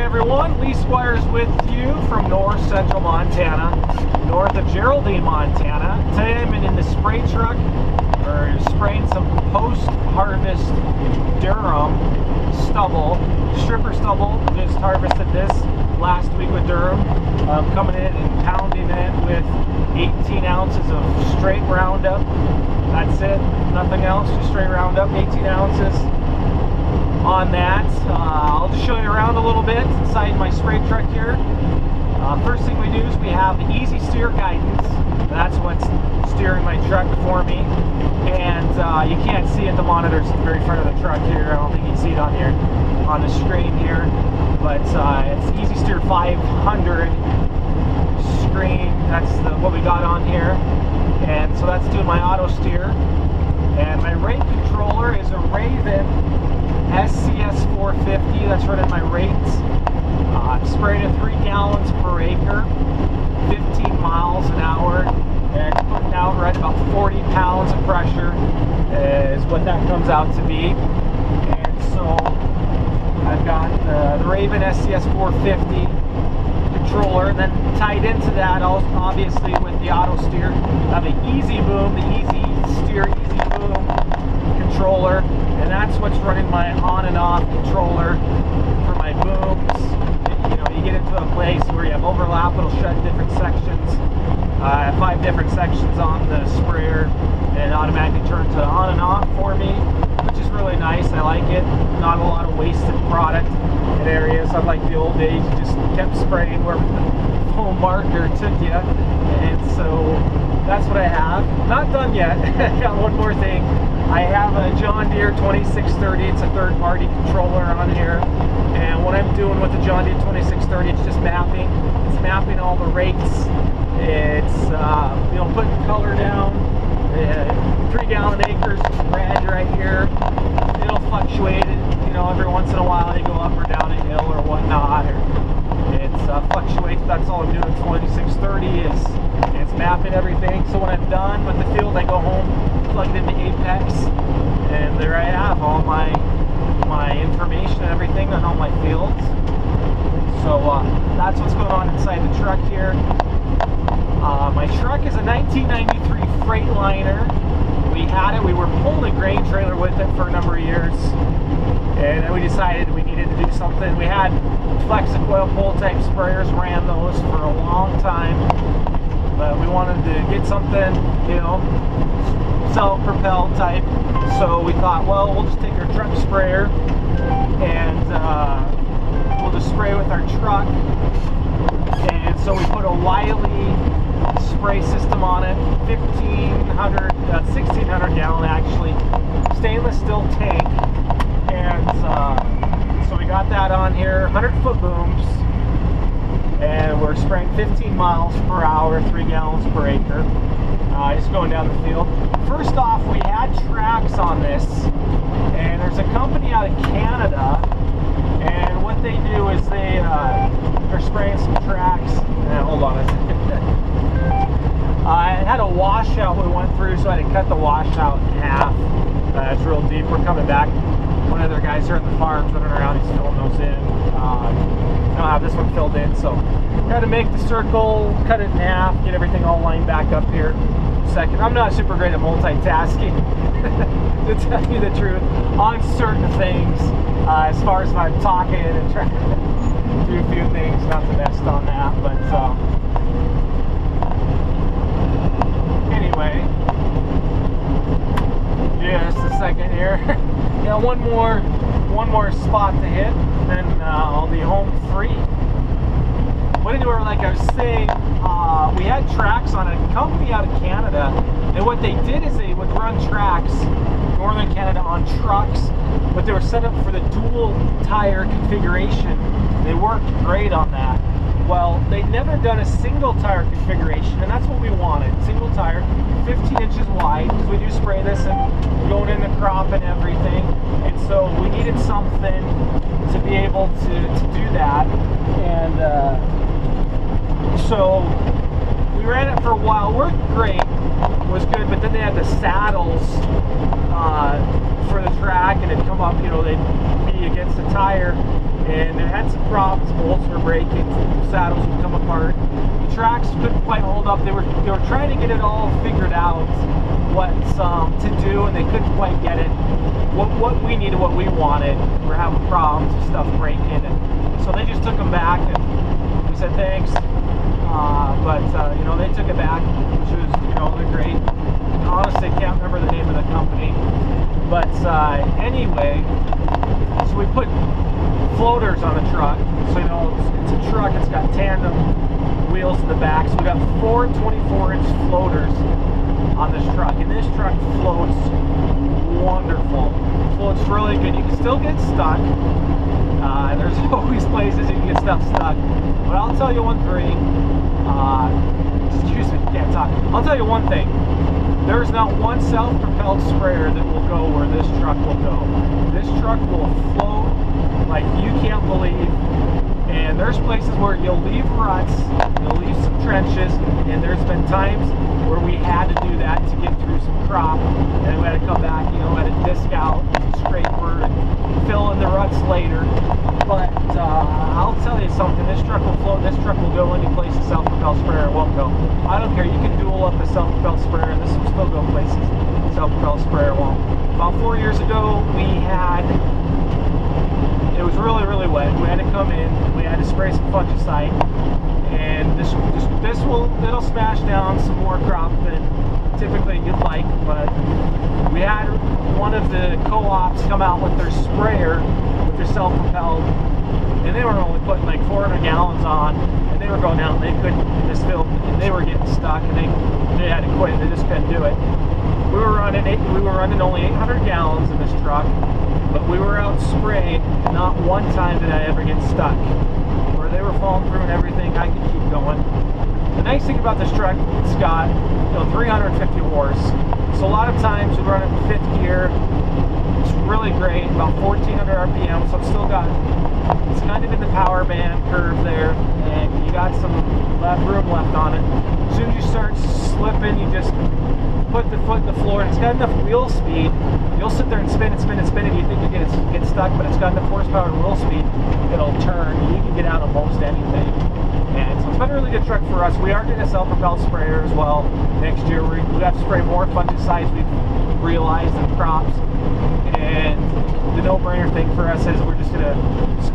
everyone, Lee Squires with you from north central Montana, north of Geraldine, Montana. Today I'm in the spray truck. We're spraying some post-harvest durum stubble, stripper stubble. Just harvested this last week with durum. Coming in and pounding it with 18 ounces of straight Roundup. That's it, nothing else, just straight Roundup, 18 ounces. On that, I'll just show you around a little bit inside my spray truck here. First thing we do is we have the easy steer guidance. That's what's steering my truck for me. And you can't see it, the monitor's at the very front of the truck here. I don't think you can see it on the screen here. But it's easy steer 500 screen. That's what we got on here. And so that's doing my auto steer. And my rate controller is a Raven SCS 450. That's running my rates. I'm spraying at 3 gallons per acre, 15 miles an hour, and putting out right about 40 pounds of pressure is what that comes out to be. And so I've got the Raven SCS 450 controller, and then tied into that, obviously with the auto steer, I have an Easy Boom, the Easy Steer Easy Boom controller, and that's what's running my on and off controller for my booms. You know, you get into a place where you have overlap, it'll shut different sections. I have 5 different sections on the sprayer, and it automatically turns it on and off for me, which is really nice. I like it. Not a lot of wasted product in areas. Unlike the old days, you just kept spraying where the foam marker took you. And so that's what I have. Not done yet. I got one more thing. I have a John Deere 2630. It's a third-party controller on here. And what I'm doing with the John Deere 2630, it's just mapping. It's mapping all the rates. It's you know, putting color down. 3-gallon acres, red right here. It'll fluctuate. You know, every once in a while they go up or down a hill or whatnot. Or it fluctuates. That's all I'm doing. 2630 is it's mapping everything. So when I'm done with the field, I go home, plug it into Apex, and there I have all my information and everything on all my fields. So that's what's going on inside the truck here. My truck is a 1993 Freightliner. We had it. We were pulling a grain trailer with it for a number of years, and then we decided we needed to do something. We had Flexicoil pull type sprayers, ran those for a long time, but we wanted to get something, you know, self-propelled type. So we thought, well, we'll just take our truck sprayer and we'll just spray with our truck. And so we put a Wiley spray system on it, 1600 gallon actually, stainless steel tank. And so we got that on here, 100-foot booms, and we're spraying 15 miles per hour, 3 gallons per acre, just going down the field. First off, we had tracks on this, and there's a company out of Canada, and what they do is they're spraying some tracks. Hold on a second. It had a washout we went through, so I had to cut the washout in half. It's real deep. We're coming back. One of the guys here on the farm's running around, he's filling those in. I don't have this one filled in, so got to make the circle, cut it in half, get everything all lined back up here. Second, I'm not super great at multitasking, to tell you the truth, on certain things. As far as if I'm talking and trying to do a few things, not the best on that, but anyway, just a second here. Yeah, one more spot to hit, and then I'll be home free. But anyway, like I was saying, we had tracks on a company out of Canada, and what they did is they would run tracks, northern Canada, on trucks, but they were set up for the dual tire configuration. They worked great on that. Well, they'd never done a single tire configuration, and that's what we wanted. Single tire, 15 inches wide, because we do spray this and going in the crop and everything. And so we needed something to be able to do that. And so we ran it for a while, worked great, was good, but then they had the saddles for the track, and it'd come up, you know, they'd be against the tire. and it had some problems. Bolts were breaking, saddles would come apart. The tracks couldn't quite hold up. They were trying to get it all figured out, what to do, and they couldn't quite get it. What we needed, what we wanted. We're having problems with stuff breaking, and so they just took them back, and we said thanks. But you know, they took it back, which was, you know, they're great. Honestly, can't remember the name of the company. But anyway, so we put floaters on the truck. So, you know, it's a truck, it's got tandem wheels in the back. So we got 4 24-inch floaters on this truck. And this truck floats wonderful. Floats really good. You can still get stuck. There's always places you can get stuff stuck. But I'll tell you one thing. Excuse me, can't talk. I'll tell you one thing. There's not one self-propelled sprayer that will go where this truck will go. This truck will float like you can't believe. And there's places where you'll leave ruts, you'll leave some trenches, and there's been times where we had to do that to get through some crop, and we had to come back, you know, had to disc out, scraper, and fill in the ruts later. But I'll tell you something, this truck will float, this truck will go any place a self-propelled sprayer won't go. I don't care, you can dual up a self-propelled sprayer, and this will still go places a self-propelled sprayer won't. About 4 years ago, it was really wet. We had to come in, we had to spray some fungicide, and it'll smash down some more crop than typically you'd like. But we had one of the co-ops come out with their sprayer, with their self-propelled, and they were only putting like 400 gallons on, and they were going down. They couldn't in this field, and they were getting stuck, and they had to quit. They just couldn't do it. We were running only 800 gallons in this truck, but we were out spraying. Not one time did I ever get stuck. Where they were falling through and everything, I could keep going. The nice thing about this truck, it's got, you know, 350 horse. So a lot of times we run it in 5th gear. It's really great, about 1400 RPM. So it's kind of in the power band curve there, and you got some room left on it. As soon as you start slipping, you just put the foot in the floor, and it's got enough wheel speed. You'll sit there and spin and spin and spin, and you think you're going to get stuck, but it's got enough horsepower and wheel speed, it'll turn. You can get out of most anything. And so it's been a really good truck for us. We are getting a self-propelled sprayer as well next year. We have to spray more fungicides, we've realized, in crops. And the no-brainer thing for us is we're just going to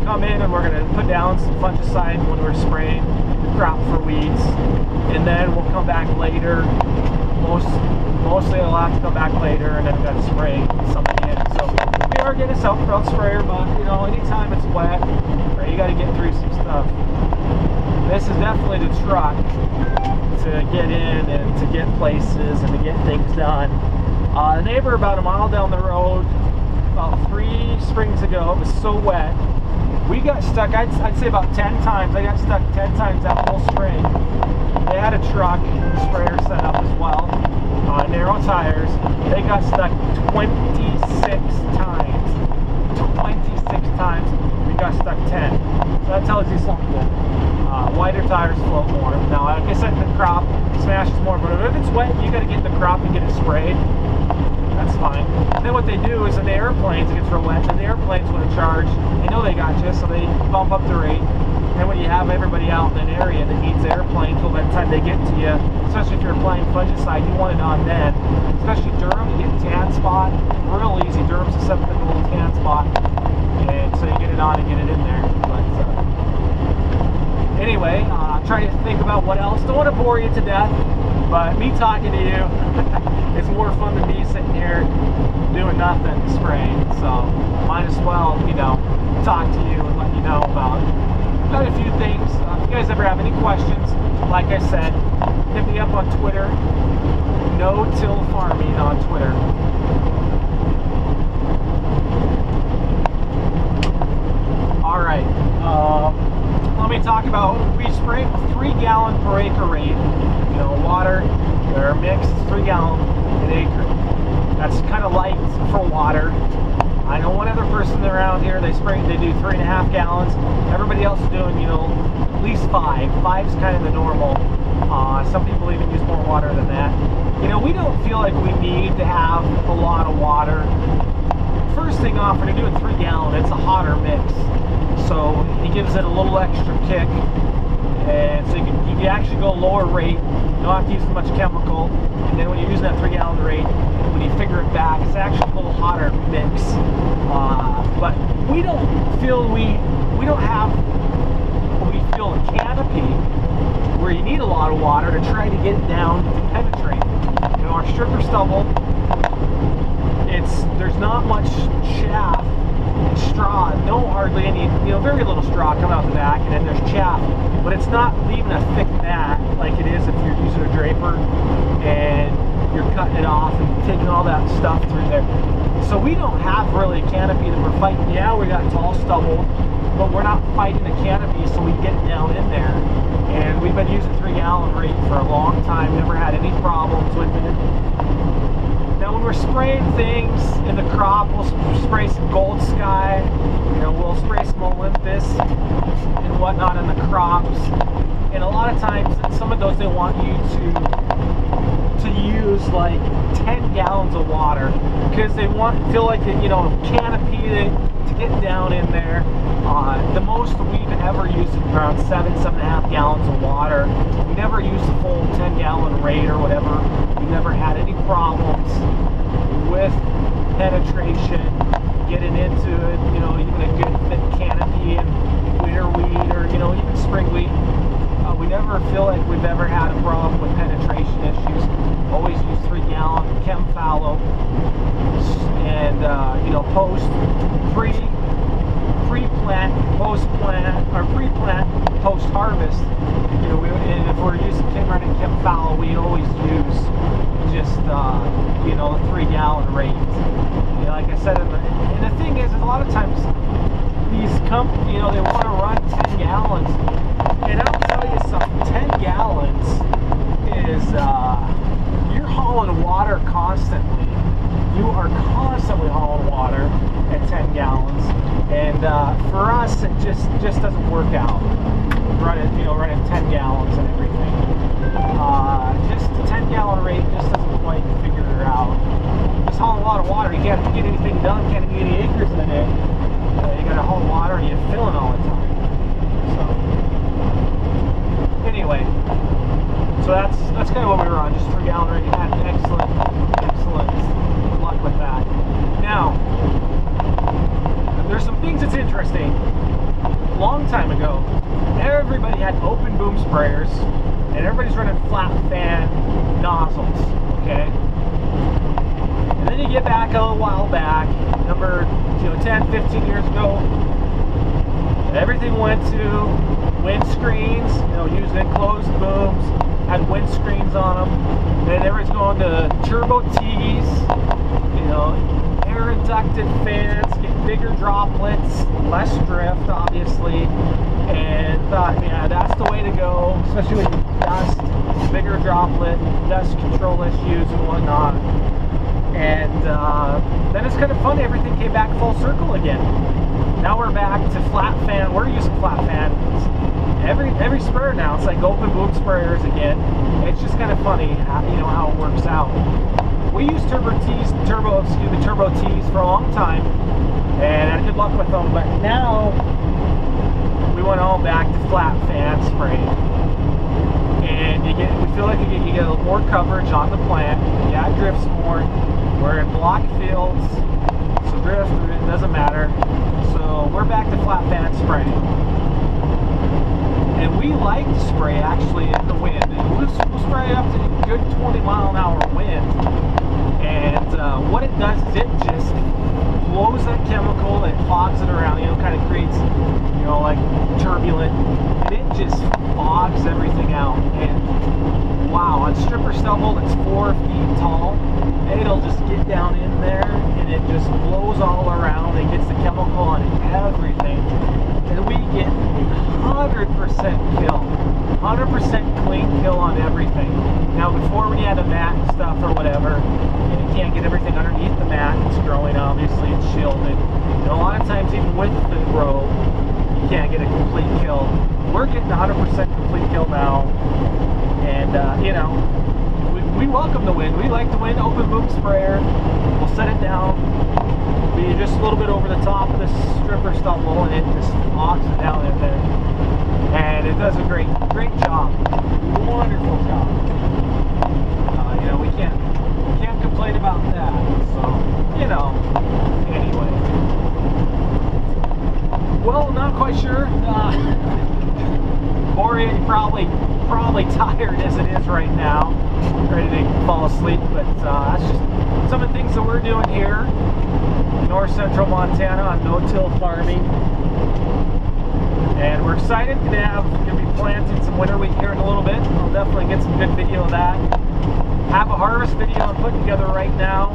come in and we're going to put down some fungicide when we're spraying the crop for weeds. And then we'll come back later. Mostly it'll have to come back later, and then we've got to spray something in. So we are getting a self-propelled sprayer, but you know, anytime it's wet, right, you got to get through some stuff. This is definitely the truck to get in and to get places and to get things done. The neighbor about a mile down the road, about 3 springs ago, it was so wet, we got stuck, I'd say about 10 times. I got stuck 10 times that whole spring. They had a truck sprayer set up as well, narrow tires. They got stuck 26 times. 26 times. We got stuck 10. So that tells you something. Wider tires float more. Now, like I said, the crop smashes more, but if it's wet, you got to get in the crop and get it sprayed. That's fine. And then what they do is in the airplanes, it gets real wet, and the airplanes want to charge. They know they got you, so they bump up the rate. And when you have everybody out in an area that needs airplanes, well, by the time they get to you, especially if you're applying fungicide, you want it on then. Especially Durham, you get a tan spot. Real easy. Durham's a 7-foot little tan spot. And so you get it on and get it in there. But anyway, trying to think about what else. Don't want to bore you to death, but me talking to you, it's more fun than me sitting here doing nothing, spraying. So might as well, you know, talk to you and let you know about a few things. If you guys ever have any questions, like I said, hit me up on Twitter. No Till Farming on Twitter. Alright, let me talk about, we spray 3 gallon per acre rate. You know, water, they're mixed, 3 gallon an acre. That's kind of light for water. I know one other person around here, they do 3.5 gallons. Everybody else is doing, you know, at least 5. 5's kind of the normal. Some people even use more water than that. You know, we don't feel like we need to have a lot of water. First thing off, when you're doing 3 gallon, it's a hotter mix. So gives it a little extra kick, and so you can actually go lower rate. You don't have to use as much chemical, and then when you're using that 3-gallon rate, when you figure it back, it's actually a little hotter mix. But we don't feel we don't have what we feel a canopy where you need a lot of water to try to get down to penetrate. You know, our stripper stubble, there's not much chaff and straw, no hardly any, very little straw coming out the back, and then there's chaff, but it's not leaving a thick mat like it is if you're using a draper and you're cutting it off and taking all that stuff through there. So we don't have really a canopy that we're fighting. Yeah, we got tall stubble, but we're not fighting a canopy, so we get down in there. And we've been using 3-gallon rate for a long time, never had any problems with it. Now when we're spraying things in the crop, we'll spray some Gold Sky, we'll spray some Olympus and whatnot in the crops. And a lot of times, some of those they want you to use like 10 gallons of water because they feel like canopy to get down in there. The most we've ever used is around 7.5 gallons of water. We never used the full 10-gallon rate or whatever. We never had any problems with penetration, getting into it, even a good thick canopy and winter wheat or, even spring wheat. We never feel like we've ever had a problem with penetration issues. Always use 3-gallon chem fallow and, post, pre-plant, post-plant, or pre-plant, post-harvest. And if we're running chem fallow, we always use just, a 3-gallon rate. Like I said, and the thing is a lot of times these companies, they want to run 10 gallons. And I'll tell you something, 10 gallons is, you're hauling water constantly. You are constantly hauling water at 10 gallons. And for us, it just doesn't work out. Running 10 gallons and everything. Just the 10-gallon rate just doesn't quite figure it out. Just hauling a lot of water. You can't get anything done, can't get any acres in it. You gotta haul water and you're filling all the time. So anyway, so that's kind of what we were on, just 3-gallon rate. Had excellent luck with that. Now, there's some things that's interesting. A long time ago, everybody had open boom sprayers, and everybody's running flat fan nozzles, okay? And then you get back a little while back, 10, 15 years ago, everything went to windscreens, using enclosed booms, had windscreens on them. Then everybody's going to turbo T's, air inducted fans, get bigger droplets, less drift, obviously, and thought, yeah, that's the way to go, especially with dust, bigger droplet, dust control issues and whatnot. And then it's kind of funny, everything came back full circle again. Now we're back to flat fan. We're using flat fans. Every sprayer now, it's like open boom sprayers again. It's just kind of funny how it works out. We used turbo T's for a long time, and I had good luck with them, but now we went all back to flat fan spraying. And we feel like you get a little more coverage on the plant. Yeah, it drifts more. We're in block fields, so drift, it doesn't matter. So we're back to flat fan spraying. And we like to spray actually in the wind. And we'll spray up to a good 20-mile-an-hour wind. And what it does is it just blows that chemical and fogs it around, kind of creates, like turbulent, and it just fogs everything out. And wow, on stripper stubble that's 4 feet tall, it'll just get down in there and it just blows all around and gets the chemical on everything. And we get 100% kill, 100% clean kill on everything. Now before when you had a mat and stuff or whatever, you can't get everything underneath the mat, it's growing obviously, it's shielded. And a lot of times even with the grow, you can't get a complete kill. We're getting 100% complete kill now, and we welcome the wind. We like the wind. Open boom sprayer. We'll set it down, be just a little bit over the top of the stripper stubble, and it just fogs it down in there. great job. Wonderful job. You know, we can't complain about that. So, you know, anyway. Well, not quite sure. Boria, probably tired as it is right now, ready to fall asleep. But that's just some of the things that we're doing here in north central Montana on no-till farming. And we're excited. Gonna be planting some winter wheat here in a little bit. I'll definitely get some good video of that. Have a harvest video I'm putting together right now.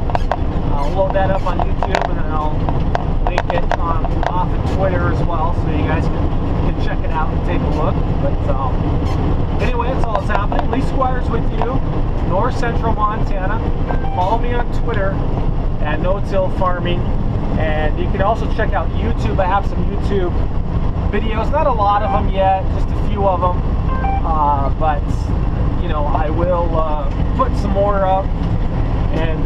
I'll load that up on YouTube, and then I'll link it off of Twitter as well, so you guys can check it out and take a look. But anyway, that's all that's happening. Lee Squires with you, north central Montana. Follow me on Twitter at no-till farming, and you can also check out YouTube. I have some YouTube videos, not a lot of them yet, just a few of them, but you know, I will put some more up, and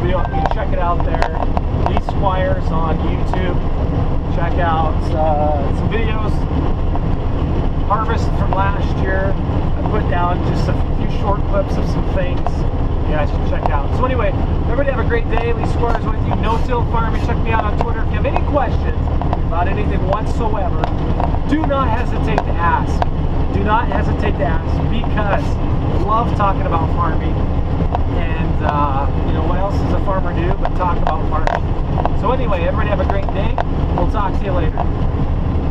you can check it out there. Lee Squires on YouTube. Check out some videos, harvest from last year. I put down just a few short clips of some things you guys should check out. So anyway, everybody have a great day. Lee Squires with you, no-till farming. Check me out on Twitter. If you have any questions about anything whatsoever, do not hesitate to ask. Do not hesitate to ask, because I love talking about farming. And you know, what else does a farmer do but talk about farming? So anyway, everybody have a great day. We'll talk to you later.